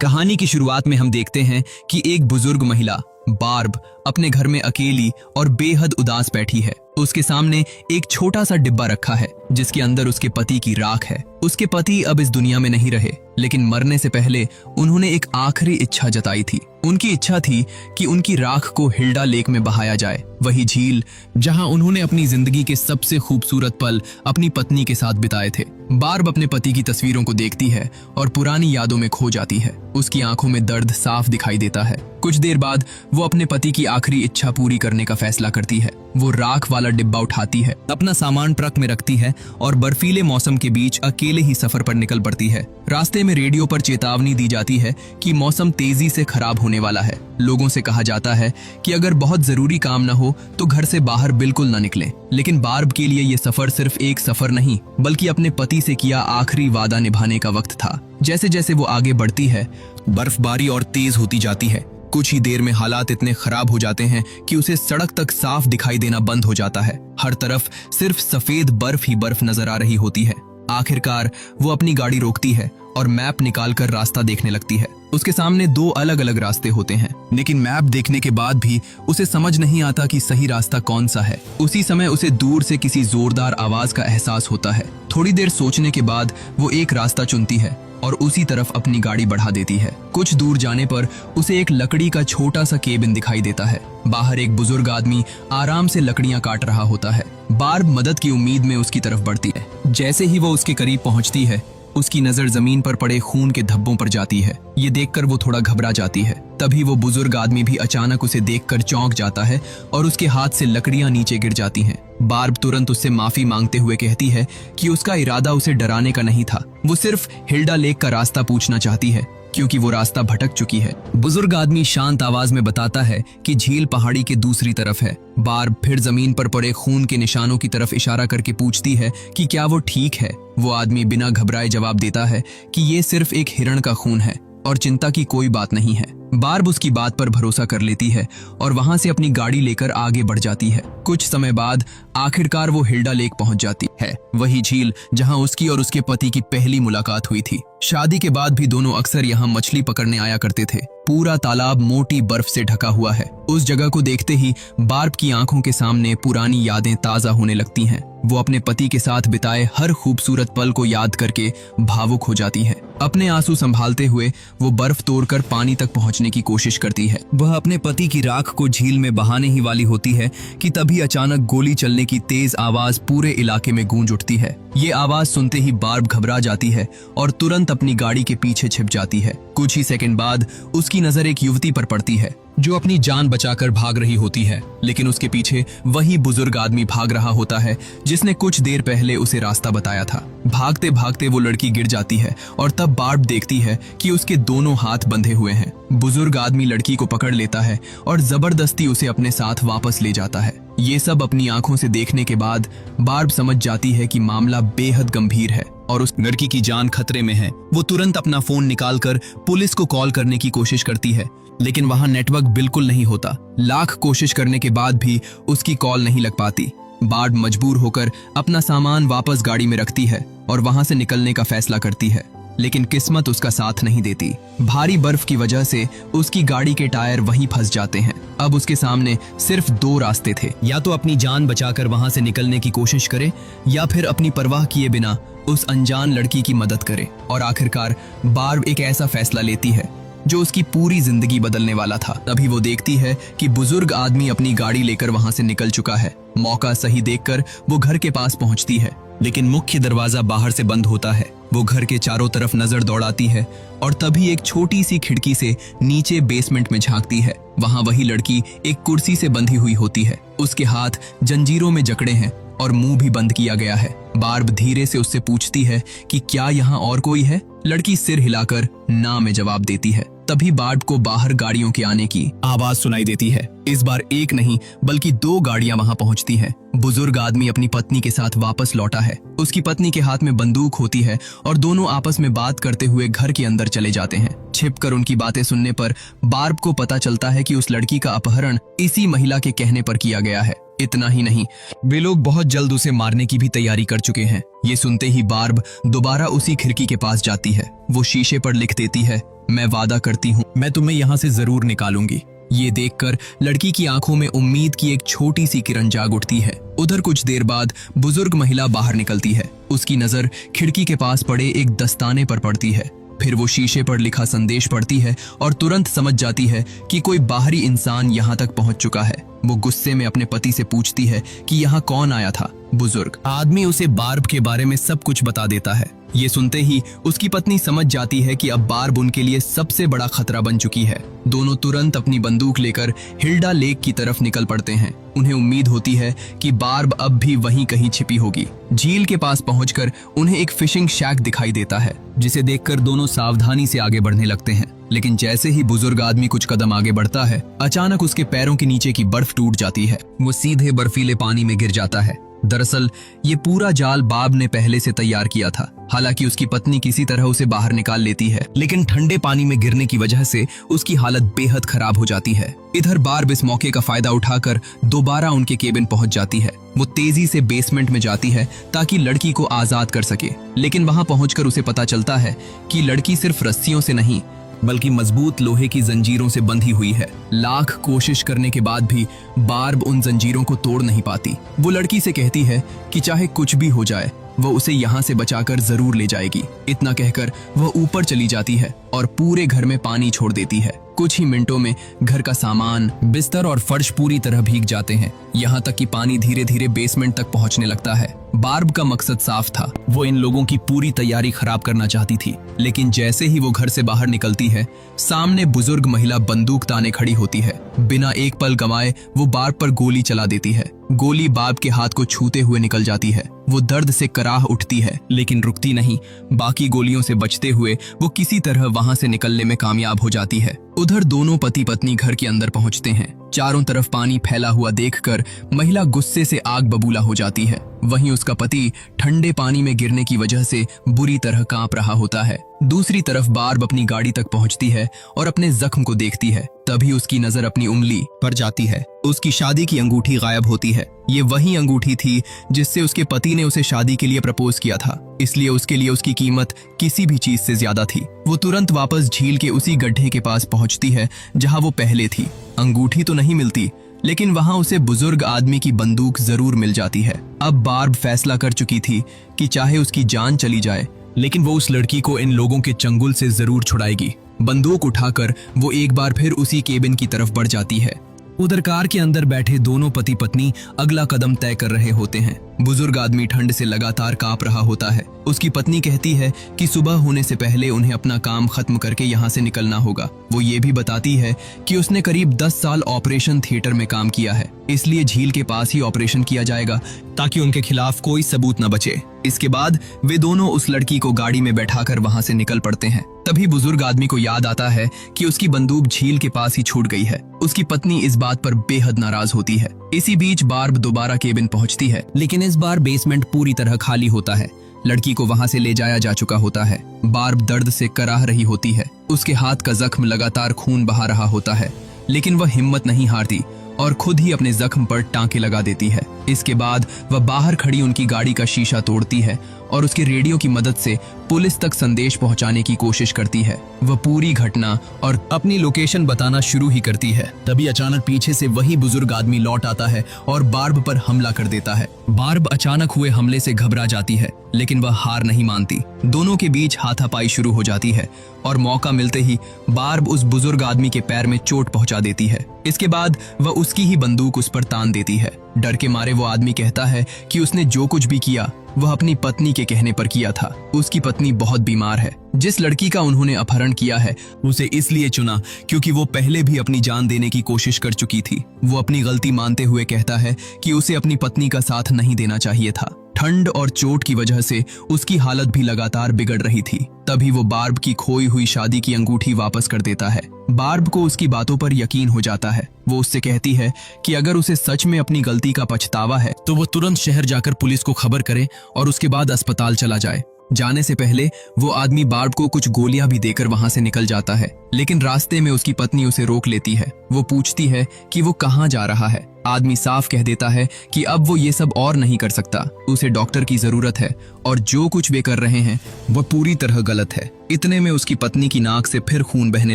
कहानी की शुरुआत में हम देखते हैं कि एक बुजुर्ग महिला बार्ब अपने घर में अकेली और बेहद उदास बैठी है। उसके सामने एक छोटा सा डिब्बा रखा है जिसके अंदर उसके पति की राख है। उसके पति अब इस दुनिया में नहीं रहे, लेकिन मरने से पहले उन्होंने एक आखिरी इच्छा जताई थी। उनकी इच्छा थी कि उनकी राख को हिल्डा लेक में बहाया जाए, वही झील जहां उन्होंने अपनी जिंदगी के सबसे खूबसूरत पल अपनी पत्नी के साथ बिताए थे। बार्ब अपने पति की तस्वीरों को देखती है और पुरानी यादों में खो जाती है। उसकी आंखों में दर्द साफ दिखाई देता है। कुछ देर बाद वो अपने पति की आखिरी इच्छा पूरी करने का फैसला करती है। वो राख वाला डिब्बा उठाती है, अपना सामान ट्रक में रखती है और बर्फीले मौसम के बीच अकेले ही सफर पर निकल पड़ती है। रास्ते में रेडियो पर चेतावनी दी जाती है कि मौसम तेजी से खराब होने वाला है। लोगों से कहा जाता है कि अगर बहुत जरूरी काम न हो तो घर से बाहर बिल्कुल न निकलें। लेकिन बार्ब के लिए ये सफर सिर्फ एक सफर नहीं, बल्कि अपने पति से किया आखिरी वादा निभाने का वक्त था। जैसे जैसे वो आगे बढ़ती है, बर्फबारी और तेज होती जाती है। कुछ ही देर में हालात इतने खराब हो जाते हैं कि उसे सड़क तक साफ दिखाई देना बंद हो जाता है। हर तरफ सिर्फ सफेद बर्फ ही बर्फ नजर आ रही होती है। आखिरकार वो अपनी गाड़ी रोकती है और मैप निकालकर रास्ता देखने लगती है। उसके सामने दो अलग अलग रास्ते होते हैं, लेकिन मैप देखने के बाद भी उसे समझ नहीं आता कि सही रास्ता कौन सा है। उसी समय उसे दूर से किसी जोरदार आवाज का एहसास होता है। थोड़ी देर सोचने के बाद वो एक रास्ता चुनती है और उसी तरफ अपनी गाड़ी बढ़ा देती है। कुछ दूर जाने पर उसे एक लकड़ी का छोटा सा केबिन दिखाई देता है। बाहर एक बुजुर्ग आदमी आराम से लकड़ियां काट रहा होता है। बार्ब मदद की उम्मीद में उसकी तरफ बढ़ती है। जैसे ही वो उसके करीब पहुंचती है, उसकी नजर जमीन पर पड़े खून के धब्बों पर जाती है। ये देखकर वो थोड़ा घबरा जाती है। तभी वो बुजुर्ग आदमी भी अचानक उसे देखकर चौंक जाता है और उसके हाथ से लकड़ियां नीचे गिर जाती हैं। बार्ब तुरंत उससे माफी मांगते हुए कहती है कि उसका इरादा उसे डराने का नहीं था। वो सिर्फ हिल्डा लेक का रास्ता पूछना चाहती है, क्योंकि वो रास्ता भटक चुकी है। बुजुर्ग आदमी शांत आवाज में बताता है कि झील पहाड़ी के दूसरी तरफ है। बार्ब फिर जमीन पर पड़े खून के निशानों की तरफ इशारा करके पूछती है कि क्या वो ठीक है। वो आदमी बिना घबराए जवाब देता है कि ये सिर्फ एक हिरण का खून है और चिंता की कोई बात नहीं है। बार्ब उसकी बात पर भरोसा कर लेती है और वहां से अपनी गाड़ी लेकर आगे बढ़ जाती है। कुछ समय बाद आखिरकार वो हिल्डा लेक पहुंच जाती है, वही झील जहां उसकी और उसके पति की पहली मुलाकात हुई थी। शादी के बाद भी दोनों अक्सर यहाँ मछली पकड़ने आया करते थे। पूरा तालाब मोटी बर्फ से ढका हुआ है। उस जगह को देखते ही बार्ब की आंखों के सामने पुरानी यादें ताजा होने लगती हैं। वो अपने पति के साथ बिताए हर खूबसूरत पल को याद करके भावुक हो जाती है। अपने आंसू संभालते हुए वो बर्फ तोड़कर पानी तक पहुंचने की कोशिश करती है। वह अपने पति की राख को झील में बहाने ही वाली होती है कि तभी अचानक गोली चलने की तेज आवाज पूरे इलाके में गूंज उठती है। ये आवाज सुनते ही बार्ब घबरा जाती है और तुरंत अपनी गाड़ी के पीछे छिप जाती है। कुछ ही सेकंड बाद उसकी नजर एक युवती पर पड़ती है जो अपनी जान बचाकर भाग रही होती है, लेकिन उसके पीछे वही बुजुर्ग आदमी भाग रहा होता है जिसने कुछ देर पहले उसे रास्ता बताया था। भागते भागते वो लड़की गिर जाती है और तब बार्ब देखती है कि उसके दोनों हाथ बंधे हुए हैं। बुजुर्ग आदमी लड़की को पकड़ लेता है और जबरदस्ती उसे अपने साथ वापस ले जाता है। ये सब अपनी आंखों से देखने के बाद बार्ब समझ जाती है कि मामला बेहद गंभीर है और उस लड़की की जान खतरे में है। वो तुरंत अपना फोन निकालकर पुलिस को कॉल करने की कोशिश करती है, लेकिन वहां नेटवर्क बिल्कुल नहीं होता। लाख कोशिश करने के बाद भी उसकी कॉल नहीं लग पाती। बार्ब मजबूर होकर अपना सामान वापस गाड़ी में रखती है और वहां से निकलने का फैसला करती है, लेकिन किस्मत उसका साथ नहीं देती। भारी बर्फ की वजह से उसकी गाड़ी के टायर वहीं फंस जाते हैं। अब उसके सामने सिर्फ दो रास्ते थे, या तो अपनी जान बचाकर वहां से निकलने की कोशिश करे या फिर अपनी परवाह किए बिना उस अनजान लड़की की मदद करे। और आखिरकार बार्ब एक ऐसा फैसला लेती है जो उसकी पूरी जिंदगी बदलने वाला था। तभी वो देखती है कि बुजुर्ग आदमी अपनी गाड़ी लेकर वहां से निकल चुका है। मौका सही देखकर वो घर के पास पहुंचती है, लेकिन मुख्य दरवाजा बाहर से बंद होता है। वो घर के चारों तरफ नजर दौड़ाती है और तभी एक छोटी सी खिड़की से नीचे बेसमेंट में झांकती है। वहां वही लड़की एक कुर्सी से बंधी हुई होती है। उसके हाथ जंजीरों में जकड़े हैं और मुंह भी बंद किया गया है। बार्ब धीरे से उससे पूछती है कि क्या यहाँ और कोई है। लड़की सिर हिलाकर ना में जवाब देती है। तभी बार्ब को बाहर गाड़ियों के आने की आवाज सुनाई देती है। इस बार एक नहीं बल्कि दो गाड़ियां वहां पहुंचती हैं। बुजुर्ग आदमी अपनी पत्नी के साथ वापस लौटा है। उसकी पत्नी के हाथ में बंदूक होती है और दोनों आपस में बात करते हुए घर के अंदर चले जाते हैं। छिपकर उनकी बातें सुनने पर बार्ब को पता चलता है कि उस लड़की का अपहरण इसी महिला के कहने पर किया गया है। इतना ही नहीं, वे लोग बहुत जल्द उसे मारने की भी तैयारी कर चुके हैं। ये सुनते ही बार्ब दोबारा उसी खिड़की के पास जाती है। वो शीशे पर लिख देती है, मैं वादा करती हूँ मैं तुम्हें यहाँ से जरूर निकालूंगी। ये देखकर लड़की की आंखों में उम्मीद की एक छोटी सी किरण जाग उठती है। उधर कुछ देर बाद बुजुर्ग महिला बाहर निकलती है। उसकी नजर खिड़की के पास पड़े एक दस्ताने पर पड़ती है। फिर वो शीशे पर लिखा संदेश पढ़ती है और तुरंत समझ जाती है कि कोई बाहरी इंसान यहाँ तक पहुँच चुका है। वो गुस्से में अपने पति से पूछती है कि यहाँ कौन आया था। बुजुर्ग आदमी उसे बार्ब के बारे में सब कुछ बता देता है। ये सुनते ही उसकी पत्नी समझ जाती है कि अब बार्ब उनके लिए सबसे बड़ा खतरा बन चुकी है। दोनों तुरंत अपनी बंदूक लेकर हिल्डा लेक की तरफ निकल पड़ते हैं। उन्हें उम्मीद होती है कि बार्ब अब भी वहीं कहीं छिपी होगी। झील के पास पहुंचकर उन्हें एक फिशिंग शैक दिखाई देता है, जिसे देखकर दोनों सावधानी से आगे बढ़ने लगते हैं। लेकिन जैसे ही बुजुर्ग आदमी कुछ कदम आगे बढ़ता है, अचानक उसके पैरों के नीचे की बर्फ टूट जाती है। वो सीधे बर्फीले पानी में गिर जाता है। दरअसल ये पूरा जाल बाब ने पहले से तैयार किया था। हालांकि उसकी पत्नी किसी तरह उसे बाहर निकाल लेती है, लेकिन ठंडे पानी में गिरने की वजह से उसकी हालत बेहद खराब हो जाती है। इधर बार्ब इस मौके का फायदा उठाकर दोबारा उनके केबिन पहुंच जाती है। वो तेजी से बेसमेंट में जाती है ताकि लड़की को आजाद कर सके, लेकिन वहां पहुंचकर उसे पता चलता है कि लड़की सिर्फ रस्सियों से नहीं बल्कि मजबूत लोहे की जंजीरों से बंधी हुई है। लाख कोशिश करने के बाद भी बार्ब उन जंजीरों को तोड़ नहीं पाती। वो लड़की से कहती है कि चाहे कुछ भी हो जाए वो उसे यहाँ से बचाकर जरूर ले जाएगी। इतना कहकर वह ऊपर चली जाती है और पूरे घर में पानी छोड़ देती है। कुछ ही मिनटों में घर का सामान, बिस्तर और फर्श पूरी तरह भीग जाते हैं, यहाँ तक कि पानी धीरे धीरे बेसमेंट तक पहुँचने लगता है। बार्ब का मकसद साफ था, वो इन लोगों की पूरी तैयारी खराब करना चाहती थी। लेकिन जैसे ही वो घर से बाहर निकलती है, सामने बुजुर्ग महिला बंदूक ताने खड़ी होती है। बिना एक पल गंवाए वो बार्ब पर गोली चला देती है। गोली बार्ब के हाथ को छूते हुए निकल जाती है। वो दर्द से कराह उठती है, लेकिन रुकती नहीं। बाकी गोलियों से बचते हुए वो किसी तरह वहां से निकलने में कामयाब हो जाती है। उधर दोनों पति पत्नी घर के अंदर पहुंचते हैं। चारों तरफ पानी फैला हुआ देखकर महिला गुस्से से आग बबूला हो जाती है। वहीं उसका पति ठंडे पानी में गिरने की वजह से बुरी तरह कांप रहा होता है। दूसरी तरफ बार्ब अपनी गाड़ी तक पहुंचती है और अपने जख्म को देखती है। तभी उसकी नजर अपनी उंगली पर जाती है। उसकी शादी की अंगूठी गायब होती है। ये वही अंगूठी थी जिससे उसके पति ने उसे शादी के लिए प्रपोज किया था, इसलिए उसके लिए उसकी कीमत किसी भी चीज से ज्यादा थी। वो तुरंत वापस झील के उसी गड्ढे के पास पहुंचती है जहां वो पहले थी। अंगूठी तो नहीं मिलती, लेकिन वहां उसे बुजुर्ग आदमी की बंदूक जरूर मिल जाती है। अब बार्ब फैसला कर चुकी थी कि चाहे उसकी जान चली जाए, लेकिन वो उस लड़की को इन लोगों के चंगुल से जरूर छुड़ाएगी। बंदूक उठाकर वो एक बार फिर उसी केबिन की तरफ बढ़ जाती है। उधर कार के अंदर बैठे दोनों पति पत्नी अगला कदम तय कर रहे होते हैं। बुजुर्ग आदमी ठंड से लगातार कांप रहा होता है। उसकी पत्नी कहती है कि सुबह होने से पहले उन्हें अपना काम खत्म करके यहाँ से निकलना होगा। वो ये भी बताती है कि उसने करीब 10 साल ऑपरेशन थिएटर में काम किया है, इसलिए झील के पास ही ऑपरेशन किया जाएगा ताकि उनके खिलाफ कोई सबूत न बचे। इसके बाद वे दोनों उस लड़की को गाड़ी में बैठाकर वहां से निकल पड़ते हैं। तभी बुजुर्ग आदमी को याद आता है कि उसकी बंदूक झील के पास ही छूट गई है। उसकी पत्नी इस बात पर बेहद नाराज होती है। इसी बीच बार्ब दोबारा केबिन पहुंचती है, लेकिन इस बार बेसमेंट पूरी तरह खाली होता है। लड़की को वहां से ले जाया जा चुका होता है। बार्ब दर्द से कराह रही होती है। उसके हाथ का जख्म लगातार खून बहा रहा होता है, लेकिन वह हिम्मत नहीं हारती और खुद ही अपने जख्म पर टांके लगा देती है। इसके बाद वह बाहर खड़ी उनकी गाड़ी का शीशा तोड़ती है और उसके रेडियो की मदद से पुलिस तक संदेश पहुंचाने की कोशिश करती है। वह पूरी घटना और अपनी लोकेशन बताना शुरू ही करती है। तभी अचानक पीछे से वही बुजुर्ग आदमी लौट आता है और बार्ब पर हमला कर देता है। बार्ब अचानक हुए हमले से घबरा जाती है, लेकिन वह हार नहीं मानती। दोनों के बीच हाथापाई शुरू हो जाती है और मौका मिलते ही बार्ब उस बुजुर्ग आदमी के पैर में चोट पहुंचा देती है। इसके बाद वह उसकी ही बंदूक उस पर तान देती है। डर के मारे वो आदमी कहता है कि उसने जो कुछ भी किया वह अपनी पत्नी के कहने पर किया था। उसकी पत्नी बहुत बीमार है। जिस लड़की का उन्होंने अपहरण किया है उसे इसलिए चुना क्योंकि वो पहले भी अपनी जान देने की कोशिश कर चुकी थी। वो अपनी गलती मानते हुए कहता है कि उसे अपनी पत्नी का साथ नहीं देना चाहिए था। ठंड और चोट की वजह से उसकी हालत भी लगातार बिगड़ रही थी। तभी वो बार्ब की खोई हुई शादी की अंगूठी वापस कर देता है। बार्ब को उसकी बातों पर यकीन हो जाता है। वो उससे कहती है कि अगर उसे सच में अपनी गलती का पछतावा है तो वो तुरंत शहर जाकर पुलिस को खबर करे और उसके बाद अस्पताल चला जाए। जाने से पहले वो आदमी बार्ब को कुछ गोलियां भी देकर वहां से निकल जाता है, लेकिन रास्ते में उसकी पत्नी उसे रोक लेती है। वो पूछती है कि वो कहाँ जा रहा है। आदमी साफ कह देता है कि अब वो ये सब और नहीं कर सकता, उसे डॉक्टर की जरूरत है और जो कुछ वे कर रहे हैं वह पूरी तरह गलत है। इतने में उसकी पत्नी की नाक से फिर खून बहने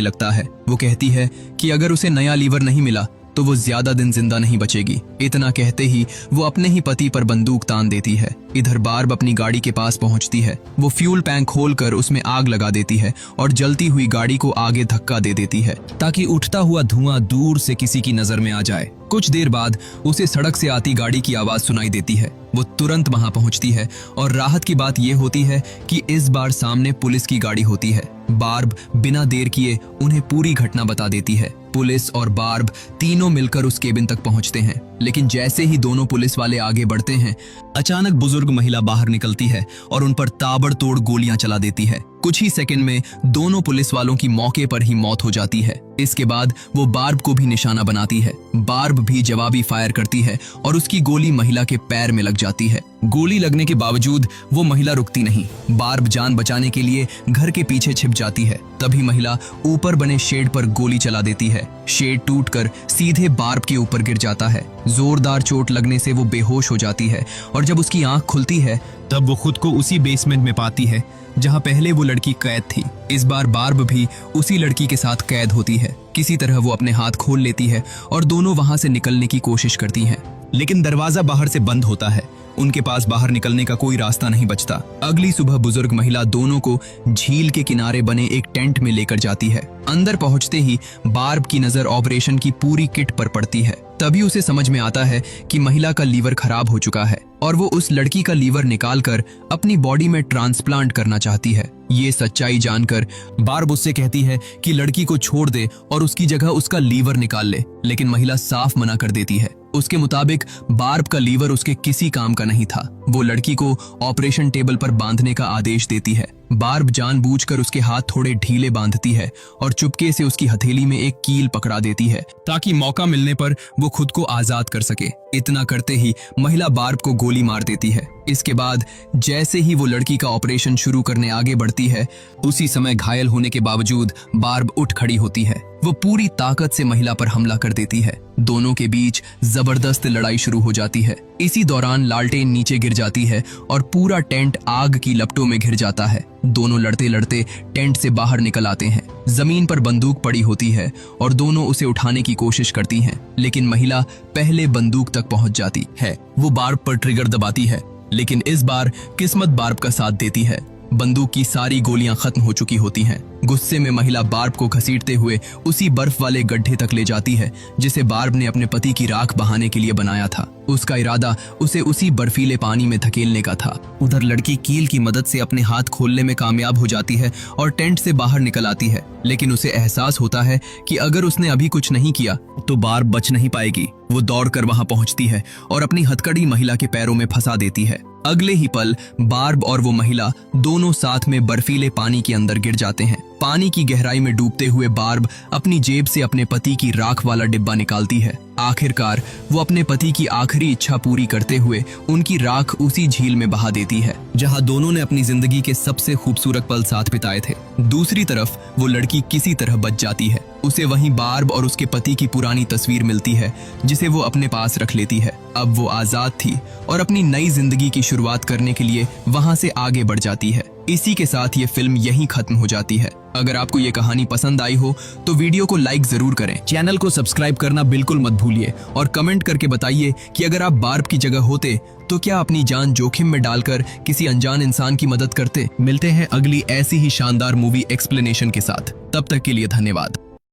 लगता है। वो कहती है कि अगर उसे नया लीवर नहीं मिला तो वो ज्यादा दिन जिंदा नहीं बचेगी। इतना कहते ही वो अपने ही पति पर बंदूक तान देती है। इधर बार्ब अपनी गाड़ी के पास पहुंचती है। वो फ्यूल टैंक खोलकर उसमें आग लगा देती है और जलती हुई गाड़ी को आगे धक्का दे देती है ताकि उठता हुआ धुआं दूर से किसी की नजर में आ जाए। कुछ देर बाद उसे सड़क से आती गाड़ी की आवाज सुनाई देती है। वो तुरंत वहां पहुंचती है और राहत की बात यह होती है कि इस बार सामने पुलिस की गाड़ी होती है। बार्ब बिना देर किए उन्हें पूरी घटना बता देती है। पुलिस और बार्ब तीनों मिलकर उस केबिन तक पहुंचते हैं, लेकिन जैसे ही दोनों पुलिस वाले आगे बढ़ते हैं, अचानक बुजुर्ग महिला बाहर निकलती है और उन पर ताबड़तोड़ गोलियां चला देती है। कुछ ही सेकंड में दोनों पुलिस वालों की मौके पर ही मौत हो जाती है। इसके बाद वो बार्ब को भी निशाना बनाती है। बार्ब भी जवाबी फायर करती है और उसकी गोली महिला के पैर में लग जाती है। गोली लगने के बावजूद वो महिला रुकती नहीं। बार्ब जान बचाने के लिए घर के पीछे छिप जाती है। तभी महिला ऊपर बने शेड पर गोली चला देती है। शेड टूटकर सीधे बार्ब के ऊपर गिर जाता है। जोरदार चोट लगने से वो बेहोश हो जाती है और जब उसकी आंख खुलती है तब वो खुद को उसी बेसमेंट में पाती है जहां पहले वो लड़की कैद थी। इस बार बार्ब भी उसी लड़की के साथ कैद होती है। किसी तरह वो अपने हाथ खोल लेती है और दोनों वहां से निकलने की कोशिश करती हैं, लेकिन दरवाजा बाहर से बंद होता है। उनके पास बाहर निकलने का कोई रास्ता नहीं बचता। अगली सुबह बुजुर्ग महिला दोनों को झील के किनारे बने एक टेंट में लेकर जाती है। अंदर पहुंचते ही बार्ब की नजर ऑपरेशन की पूरी किट पर पड़ती है। तभी उसे समझ में आता है कि महिला का लीवर खराब हो चुका है और वो उस लड़की का लीवर निकालकर अपनी बॉडी में ट्रांसप्लांट करना चाहती है। ये सच्चाई जानकर बार्ब उससे कहती है कि लड़की को छोड़ दे और उसकी जगह उसका लीवर निकाल ले, लेकिन महिला साफ मना कर देती है। उसके मुताबिक बार्ब का लीवर उसके किसी काम का नहीं था। वो लड़की को ऑपरेशन टेबल पर बांधने का आदेश देती है। बार्ब जानबूझकर उसके हाथ थोड़े ढीले बांधती है और चुपके से उसकी हथेली में एक कील पकड़ा देती है ताकि मौका मिलने पर वो खुद को आजाद कर सके। इतना करते ही महिला बार्ब को गोली मार देती है। इसके बाद जैसे ही वो लड़की का ऑपरेशन शुरू करने आगे बढ़ती है, उसी समय घायल होने के बावजूद बार्ब उठ खड़ी होती है। वो पूरी ताकत से महिला पर हमला कर देती है। दोनों के बीच जबरदस्त लड़ाई शुरू हो जाती है। इसी दौरान लालटेन नीचे गिर जाती है और पूरा टेंट आग की लपटों में घिर जाता है। दोनों लड़ते लड़ते टेंट से बाहर निकल आते हैं। जमीन पर बंदूक पड़ी होती है और दोनों उसे उठाने की कोशिश करती हैं, लेकिन महिला पहले बंदूक तक पहुंच जाती है। वो बार्ब पर ट्रिगर दबाती है, लेकिन इस बार किस्मत बार्ब का साथ देती है। बंदूक की सारी गोलियां खत्म हो चुकी होती हैं। गुस्से में महिला बार्ब को घसीटते हुए उसी बर्फ वाले गड्ढे तक ले जाती है जिसे बार्ब ने अपने पति की राख बहाने के लिए बनाया था। उसका इरादा उसे उसी बर्फीले पानी में धकेलने का था। उधर लड़की कील की मदद से अपने हाथ खोलने में कामयाब हो जाती है और टेंट से बाहर निकल आती है, लेकिन उसे एहसास होता है कि अगर उसने अभी कुछ नहीं किया तो बार्ब बच नहीं पाएगी। वो दौड़कर वहां पहुंचती है और अपनी हथकड़ी महिला के पैरों में फंसा देती है। अगले ही पल बार्ब और वो महिला दोनों साथ में बर्फीले पानी के अंदर गिर जाते हैं। पानी की गहराई में डूबते हुए बार्ब अपनी जेब से अपने पति की राख वाला डिब्बा निकालती है। आखिरकार वो अपने पति की आखिरी इच्छा पूरी करते हुए उनकी राख उसी झील में बहा देती है जहां दोनों ने अपनी जिंदगी के सबसे खूबसूरत पल साथ बिताए थे। दूसरी तरफ वो लड़की किसी तरह बच जाती है। उसे वहीं बार्ब और उसके पति की पुरानी तस्वीर मिलती है जिसे वो अपने पास रख लेती है। अब वो आजाद थी और अपनी नई जिंदगी की शुरुआत करने के लिए वहां से आगे बढ़ जाती है। इसी के साथ ये फिल्म यहीं खत्म हो जाती है। अगर आपको ये कहानी पसंद आई हो तो वीडियो को लाइक जरूर करें, चैनल को सब्सक्राइब करना बिल्कुल मत भूलिए और कमेंट करके बताइए कि अगर आप बार्ब की जगह होते तो क्या अपनी जान जोखिम में डालकर किसी अनजान इंसान की मदद करते। मिलते हैं अगली ऐसी ही शानदार मूवी एक्सप्लेनेशन के साथ। तब तक के लिए धन्यवाद।